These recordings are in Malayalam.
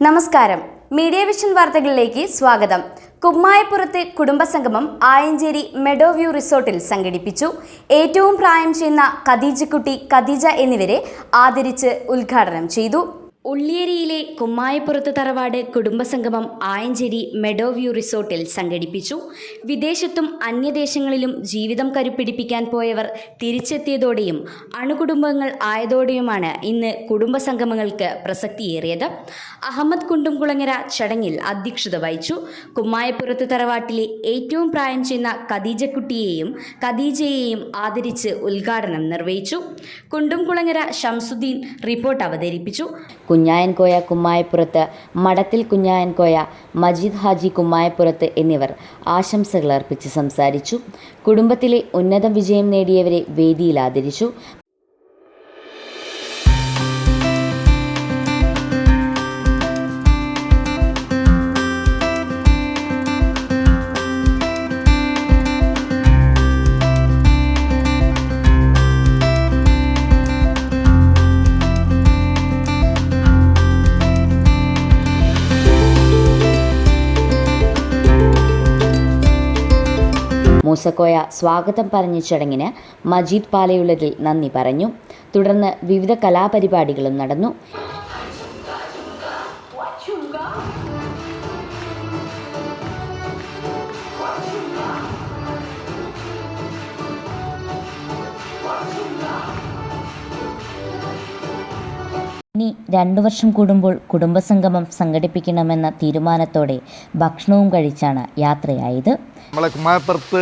നമസ്കാരം. മീഡിയ വിഷൻ വാർത്തകളിലേക്ക് സ്വാഗതം. കുമ്മായപ്പുറത്ത് കുടുംബസംഗമം ആയഞ്ചേരി മെഡോവ്യൂ റിസോർട്ടിൽ സംഘടിപ്പിച്ചു. ഏറ്റവും പ്രായം ചെയ്യുന്ന ഖദീജക്കുട്ടി, ഖദീജ എന്നിവരെ ആദരിച്ച് ഉദ്ഘാടനം ചെയ്തു. ഉള്ളിയേരിയിലെ കുമ്മായപ്പുറത്ത് തറവാട് കുടുംബസംഗമം ആയഞ്ചേരി മെഡോവ്യൂ റിസോർട്ടിൽ സംഘടിപ്പിച്ചു. വിദേശത്തും അന്യദേശങ്ങളിലും ജീവിതം കരുപ്പിടിപ്പിക്കാൻ പോയവർ തിരിച്ചെത്തിയതോടെയും അണുകുടുംബങ്ങൾ ആയതോടെയുമാണ് ഇന്ന് കുടുംബസംഗമങ്ങൾക്ക് പ്രസക്തിയേറിയത്. അഹമ്മദ് കുണ്ടുംകുളങ്ങര ചടങ്ങിൽ അധ്യക്ഷത വഹിച്ചു. കുമ്മായപ്പുറത്ത് തറവാട്ടിലെ ഏറ്റവും പ്രായം ചെയ്യുന്ന ഖദീജക്കുട്ടിയെയും ഖദീജയെയും ആദരിച്ച് ഉദ്ഘാടനം നിർവഹിച്ചു. കുണ്ടുംകുളങ്ങര ഷംസുദ്ദീൻ റിപ്പോർട്ട് അവതരിപ്പിച്ചു. കുഞ്ഞായൻകോയ കുമ്മായപ്പുറത്ത്, മഠത്തിൽ കുഞ്ഞായൻകോയ, മജീദ് ഹാജി കുമ്മായപ്പുറത്ത് എന്നിവർ ആശംസകൾ അർപ്പിച്ച് സംസാരിച്ചു. കുടുംബത്തിലെ ഉന്നത വിജയം നേടിയവരെ വേദിയിൽ ആദരിച്ചു. മൂസക്കോയ സ്വാഗതം പറഞ്ഞ ചടങ്ങിന് മജീദ് പാലയുള്ളതിൽ നന്ദി പറഞ്ഞു. തുടർന്ന് വിവിധ കലാപരിപാടികളും നടന്നു. ഇനി 2 വർഷം കൂടുമ്പോൾ കുടുംബസംഗമം സംഘടിപ്പിക്കണമെന്ന തീരുമാനത്തോടെ ഭക്ഷണവും കഴിച്ചാണ് യാത്രയായത്. നമ്മളെ കുമ്മായപ്പുറത്ത്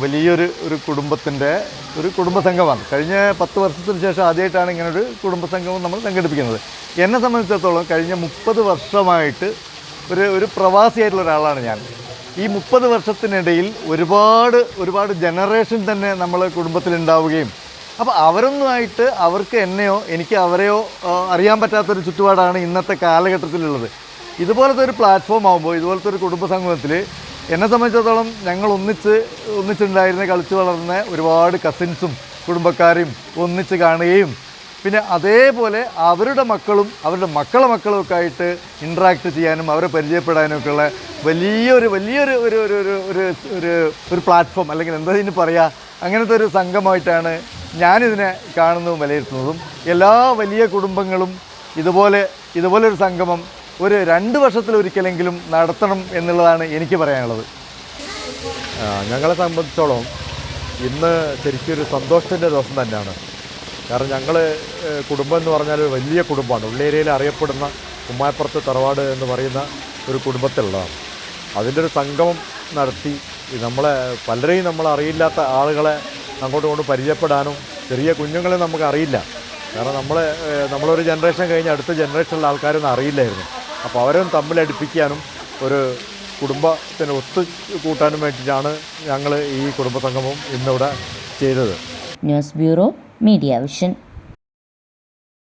വലിയൊരു കുടുംബത്തിൻ്റെ ഒരു കുടുംബസംഗമമാണ്. കഴിഞ്ഞ 10 വർഷത്തിന് ശേഷം ആദ്യമായിട്ടാണ് ഇങ്ങനൊരു കുടുംബസംഗമം നമ്മൾ സംഘടിപ്പിക്കുന്നത്. എന്നെ സംബന്ധിച്ചിടത്തോളം കഴിഞ്ഞ 30 വർഷമായിട്ട് ഒരു പ്രവാസിയായിട്ടുള്ള ഒരാളാണ് ഞാൻ. ഈ 30 വർഷത്തിനിടയിൽ ഒരുപാട് ജനറേഷൻ തന്നെ നമ്മളെ കുടുംബത്തിലുണ്ടാവുകയും, അപ്പോൾ അവരൊന്നുമായിട്ട് അവർക്ക് എന്നെയോ എനിക്ക് അവരെയോ അറിയാൻ പറ്റാത്തൊരു ചുറ്റുപാടാണ് ഇന്നത്തെ കാലഘട്ടത്തിലുള്ളത്. ഇതുപോലത്തെ ഒരു പ്ലാറ്റ്ഫോം ആകുമ്പോൾ, ഇതുപോലത്തെ ഒരു കുടുംബസംഗമത്തിൽ എന്നെ സംബന്ധിച്ചിടത്തോളം ഞങ്ങൾ ഒന്നിച്ചുണ്ടായിരുന്ന കളിച്ചു വളർന്ന ഒരുപാട് കസിൻസും കുടുംബക്കാരെയും ഒന്നിച്ച് കാണുകയും, പിന്നെ അതേപോലെ അവരുടെ മക്കളും അവരുടെ മക്കളും ഒക്കെ ആയിട്ട് ഇൻട്രാക്ട് ചെയ്യാനും അവരെ പരിചയപ്പെടാനും ഒക്കെയുള്ള വലിയൊരു ഒരു പ്ലാറ്റ്ഫോം, അല്ലെങ്കിൽ എന്താ ഇതിന് പറയുക, അങ്ങനത്തെ ഒരു സംഘമായിട്ടാണ് ഞാനിതിനെ കാണുന്നതും വിലയിരുത്തുന്നതും. എല്ലാ വലിയ കുടുംബങ്ങളും ഇതുപോലൊരു സംഗമം ഒരു 2 വർഷത്തിലൊരിക്കലെങ്കിലും നടത്തണം എന്നുള്ളതാണ് എനിക്ക് പറയാനുള്ളത്. ഞങ്ങളെ സംബന്ധിച്ചോളം ഇന്ന് ശരിക്കും ഒരു സന്തോഷത്തിൻ്റെ ദിവസം തന്നെയാണ്. കാരണം ഞങ്ങൾ കുടുംബം എന്ന് പറഞ്ഞാൽ ഒരു വലിയ കുടുംബമാണ്. ഉള്ളേരിയയിൽ അറിയപ്പെടുന്ന കുമ്മായപ്പുറത്ത് തറവാട് എന്ന് പറയുന്ന ഒരു കുടുംബത്തിലുള്ളതാണ്. അതിൻ്റെ ഒരു സംഗമം നടത്തി പലരെയും നമ്മളറിയില്ലാത്ത ആളുകളെ അങ്ങോട്ടും ഇങ്ങോട്ടും പരിചയപ്പെടാനും, ചെറിയ കുഞ്ഞുങ്ങളെ നമുക്ക് അറിയില്ല. കാരണം നമ്മളൊരു ജനറേഷൻ കഴിഞ്ഞ് അടുത്ത ജനറേഷനിലുള്ള ആൾക്കാരൊന്നും അറിയില്ലായിരുന്നു. അപ്പോൾ അവരും തമ്മിലടുപ്പിക്കാനും ഒരു കുടുംബത്തിന് ഒത്തുകൂട്ടാനും വേണ്ടിയിട്ടാണ് ഞങ്ങൾ ഈ കുടുംബസംഗമം ഇന്നിവിടെ ചെയ്തത്. News bureau, media vision.